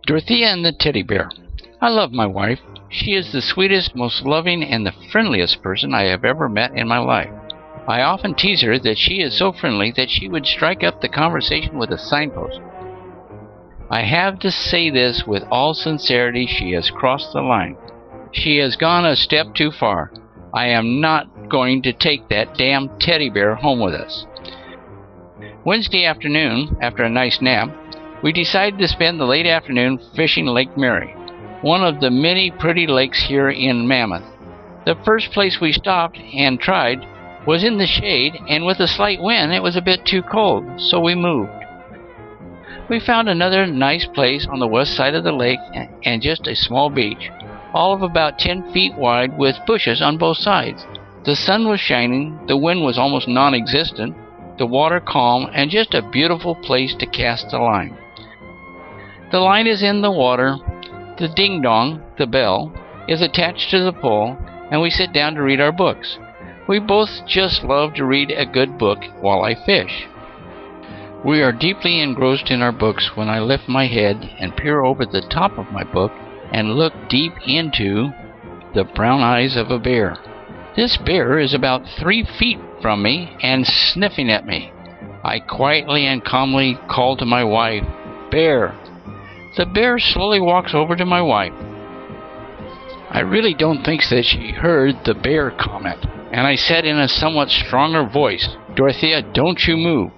Dorothea and the Teddy Bear. I love my wife. She is the sweetest, most loving, and the friendliest person I have ever met in my life. I often tease her that she is so friendly that she would strike up the conversation with a signpost. I have to say this with all sincerity, she has crossed the line. She has gone a step too far. I am not going to take that damn teddy bear home with us. Wednesday afternoon, after a nice nap, we decided to spend the late afternoon fishing Lake Mary, one of the many pretty lakes here in Mammoth. The first place we stopped and tried was in the shade, and with a slight wind it was a bit too cold, so we moved. We found another nice place on the west side of the lake and just a small beach, all of about 10 feet wide with bushes on both sides. The sun was shining, the wind was almost non-existent, the water calm, and just a beautiful place to cast a line. The line is in the water, the ding-dong, the bell, is attached to the pole, and we sit down to read our books. We both just love to read a good book while I fish. We are deeply engrossed in our books when I lift my head and peer over the top of my book and look deep into the brown eyes of a bear. This bear is about 3 feet from me and sniffing at me. I quietly and calmly call to my wife, "Bear." The bear slowly walks over to my wife. I really don't think that she heard the bear comment, and I said in a somewhat stronger voice, "Dorothea, don't you move."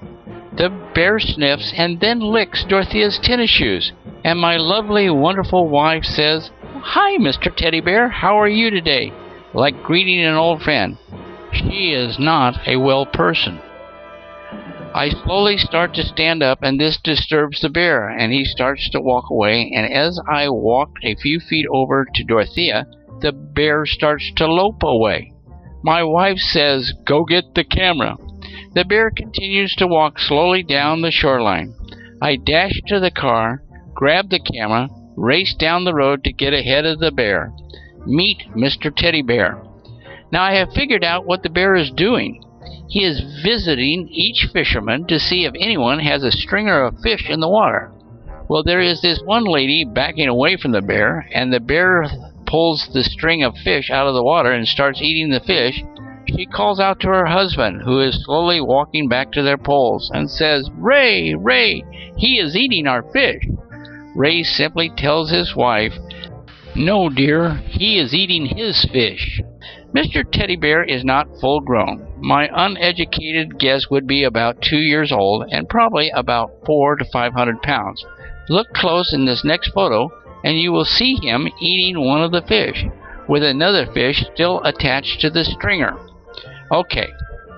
The bear sniffs and then licks Dorothea's tennis shoes, and my lovely, wonderful wife says, "Hi, Mr. Teddy Bear, how are you today?" like greeting an old friend. She is not a well person. I slowly start to stand up, and this disturbs the bear, and he starts to walk away, and as I walk a few feet over to Dorothea, the bear starts to lope away. My wife says, "Go get the camera." The bear continues to walk slowly down the shoreline. I dash to the car, grab the camera, race down the road to get ahead of the bear. Meet Mr. Teddy Bear. Now I have figured out what the bear is doing. He is visiting each fisherman to see if anyone has a stringer of fish in the water. Well, there is this one lady backing away from the bear, and the bear pulls the string of fish out of the water and starts eating the fish. She calls out to her husband, who is slowly walking back to their poles, and says, "Ray, Ray, he is eating our fish." Ray simply tells his wife, "No, dear, he is eating his fish." Mr. Teddy Bear is not full grown. My uneducated guess would be about 2 years old and probably about 400 to 500 pounds. Look close in this next photo and you will see him eating one of the fish, with another fish still attached to the stringer. Okay,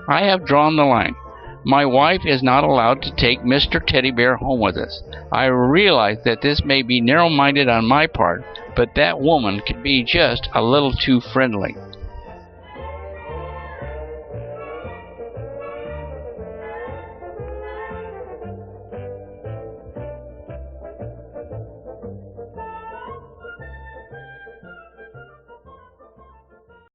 I have drawn the line. My wife is not allowed to take Mr. Teddy Bear home with us. I realize that this may be narrow-minded on my part, but that woman can be just a little too friendly.